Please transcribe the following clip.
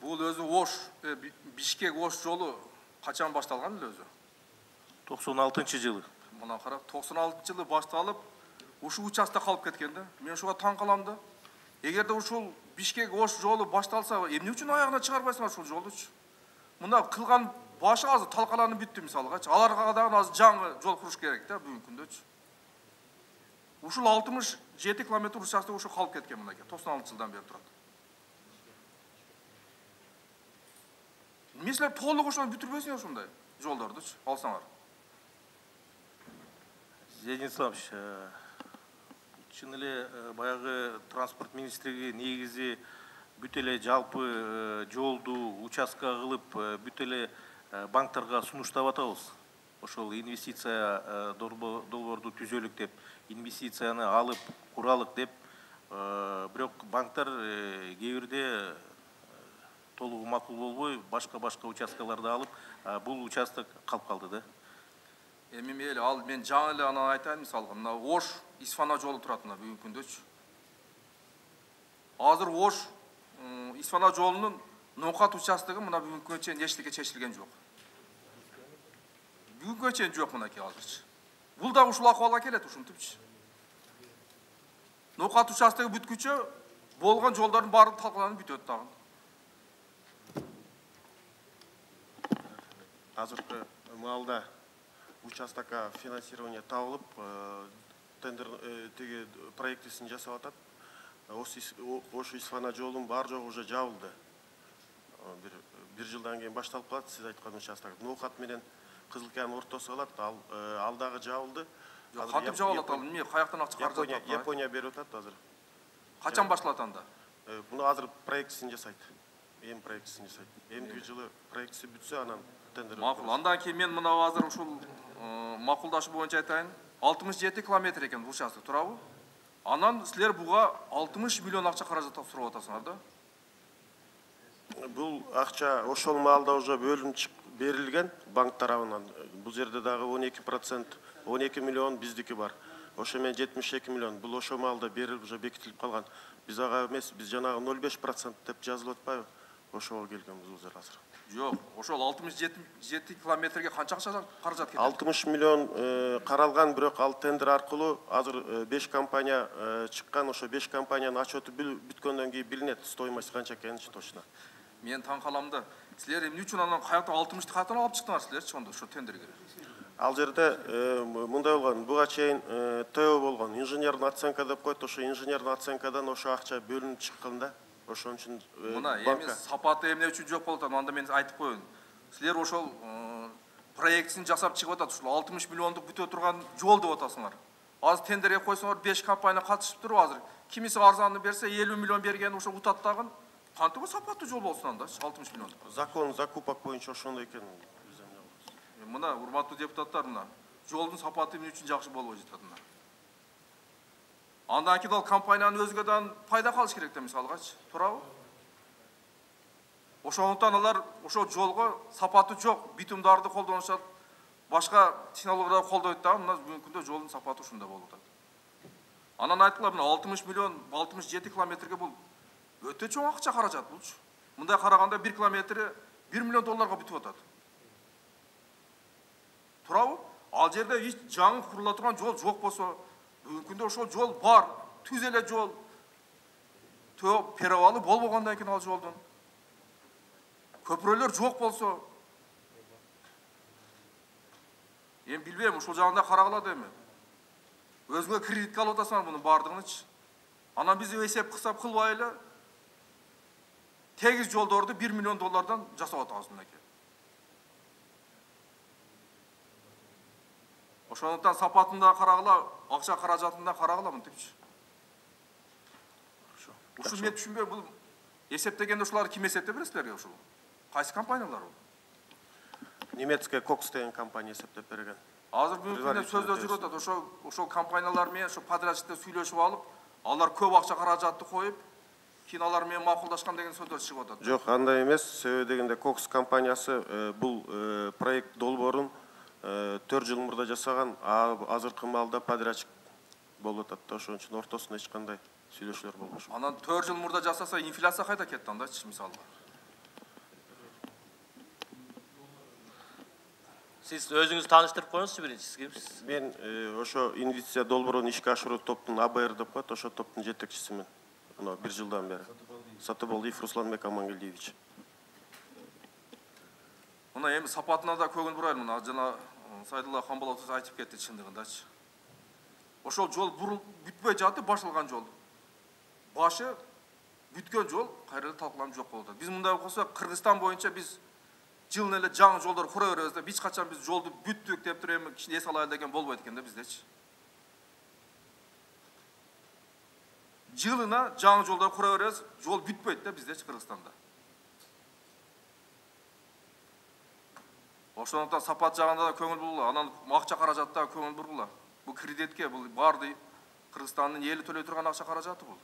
Бул өзү Ош, Бишкек Ош жолу качан башталган эле өзү? 96-жылы. Мына кара, 96-жылы башталып, ушу участок калып кеткен да. Мен ушуга таң калам да. Эгерде ушул Бишкек Ош жолу башталса, эмне үчүн аягына чыгарбайсыңар ушул жолдучу? Мына кылган башы азыр талкаланып бүттү мисалгачы. Аларга дагы азыр жаңы жол куруш керек да бүгүнкү күндөчү. Ушул 67 километр участок ушу калып кеткен мынакей, 96 жылдан бери турат. Мисler толук ошону бүтүрбөйсүңөр ушундай жолдордучу алсаңар. Зейдин Исламович, чын эле баягы транспорт министрлиги негизи бүт эле жалпы жолду участка кылып бүт эле банктарга сунуштап атабыз. Ошол инвестиция долбоорду түзөлүк деп, инвестицияны алып куралык деп, бирок банктар кээ бирде толугу макул болбой, башка участкаларды алып, бул участок калып калды да. Эми мейли, ал мен жаңы эле анан айтайын мисалга, мына Ош Исфана жолу турат мына бүгүнкү күндөчү. Азыр Ош Исфана жолунун Ноокат участогу мына бүгүнкү чейин эчтеке чечилген жок. Бүгүнкү чейин жок мынакей азырчы. Бул да ушул акыбалга келет ушинтипчи. Ноокат участогу бүткүчө болгон жолдордун баары талкаланып бүтөт дагы. Азыркы маалда участокка финансирование табылып, тендер теги проектисин жасап атат. Ош Исфана жолун бар жогу уже жабылды. Бир жылдан кийин башталып калат, сиз айткан участок. Ноокат менен Кызылкаянын ортосу калат, ал дагы жабылды. Кантип жабылат ал? Эмне каяктан акча каражат тапты? Япония берип атат азыр. Качан башталат анда? Муну азыр проектисин жасайт. Проектисин жасайт. Эмки жылы проектиси бүтсө анан тендер. Макул. Андан кийин мен мына азыр ушул макулдашы боюнча айтайын. 67 километр экен участок, туурабы? Анан силер буга 60 миллион акча каражат сурап атасыңар да? Бул акча ошол маалда уже бөлүнүп берилген банк тарабынан. Бул жерде дагы 12%, 12 миллион биздики бар. Ошо менен 72 миллион. Бул ошо маалда берилип уже бекитилип калган. Биз ага эмес, биз жанагы 0,5% деп жазылып атпайбы? Ошого келгенбиз бул жер азыр. Жок, ошол 67 километрге канча акча каражат кетти? 60 миллион каралган, бирок ал тендер аркылуу азыр 5 компания чыккан, ошо 5 компаниянын отчету бүткөндөн кийин билинет стоимость канча экенин точно. Мен таң калам да. Силер эмне үчүн анан каяктан 60 каяктан алып чыктыңар силерчи онда ошо тендерге? Ал жерде мындай болгон, буга чейин ТО болгон, инженерный оценка деп коет, ошо инженерный оценкадан ошо акча бөлүнүп чыккан да. Ошон үчүн мына эми сапаты эмне үчүн жок болуп атат, анда мен айтып коеюн. Силер ошол проектисин жасап чыгып атат, ушул 60 миллиондук бүтө турган жол деп атасыңар. Азыр тендерге койсоңор 5 компания катышып туруп азыр. Кимиси арзанды берсе 50 миллион берген ошо утат дагы. Кантип сапаттуу жол болсун анда 60 миллион. Закон закупок боюнча ошондой экен. Мына урматтуу депутаттар, мына жолдун сапаты эмне үчүн жакшы болбой жатат мына. Андан кийин ал компаниянын өзгөдөн пайда калыш керек да мисалгачы, туурабы? Ошондуктан алар ошо жолго сапаты жок битумдарды колдонушат, башка технологияларды колдойт да, мына бүгүнкү күндө жолдун сапаты ушундай болуп атат. Анан айткыла, мына 60 миллион 67 километрге бул өтө чоң акча каражат булчу. Мындай караганда 1 километри 1 миллион долларга бүтүп атат. Туурабы? Ал жерде эч жаңы курула турган жол жок болсо, бүгүнкү күндө ошол жол бар, түз эле жол. Перевалы болбогондон кийин ал жолдун. Көпүрөлөр жок болсо, эми билбейм, ушул жагында карагыла эми. Өзүңө кредитке алып атасыңар мунун бардыгынычы. Анан биз эсеп кысап кылбай эле тегиз жолдорду 1 миллион доллардан жасап атабыз мынакей. Ошондуктан сапатында карагыла, акча каражатында карагыла мынтипчи. Ушул мен түшүнбөйм, бул эсептегенде ушулар ким эсептеп берет силерге ушул? Кайсы компаниялар бул? Немецкая Кокс деген компания эсептеп берген. Азыр бүгүнкү күндө сөздөр жүрүп атат, ошол компаниялар менен ошо подрядчиктер сүйлөшүп алып, алар көп акча каражатты коюп, кийин алар менен макулдашкан деген сөздөр чыгып атат. Жок, андай эмес. Себеби дегенде Кокс компаниясы бул проект долбоорун 4 жыл мурда жасаган, азыркы маалда подрядчик болуп атат. Ошон үчүн ортосунда эч кандай сүйлөшүүлөр болбошу. Анан 4 жыл мурда жасаса инфляция кайда кетти андачы мисалга? Сиз өзүңүз тааныштырып коюңузчу биринчи, сиз кимсиз? Мен ошо инвестиция долбоорун ишке ашыруу топтун АБР деп коет, ошо топтун жетекчисимин. Мына 1 жылдан бери. Сатыбалдиев Русланбек Амангелдиевич. Мына эми сапатына да көңүл бурайлы. Мына жана Сайдулла Хамбалов айтып кетти чындыгындачы. Ошол жол бүтпөй жатты, башылган жол. Башы бүткөн жол кайра талкууланып жок болду. Биз мындай болсо Кыргызстан боюнча биз жылына эле жаңы жолдор кура беребиз деп, эч качан биз жолду бүттүк деп туруп эми кичине эс алайлы деген болбойт экен да биздечи. Жылына жаңы жолдор кура беребиз, жол бүтпөйт да биздечи Кыргызстанда. Ошондуктан сапат жагында да көңүл бургула, анан акча каражатта көңүл бургула. Бул кредитке, бул барды Кыргызстандын эли төлөй турган акча каражаты бул.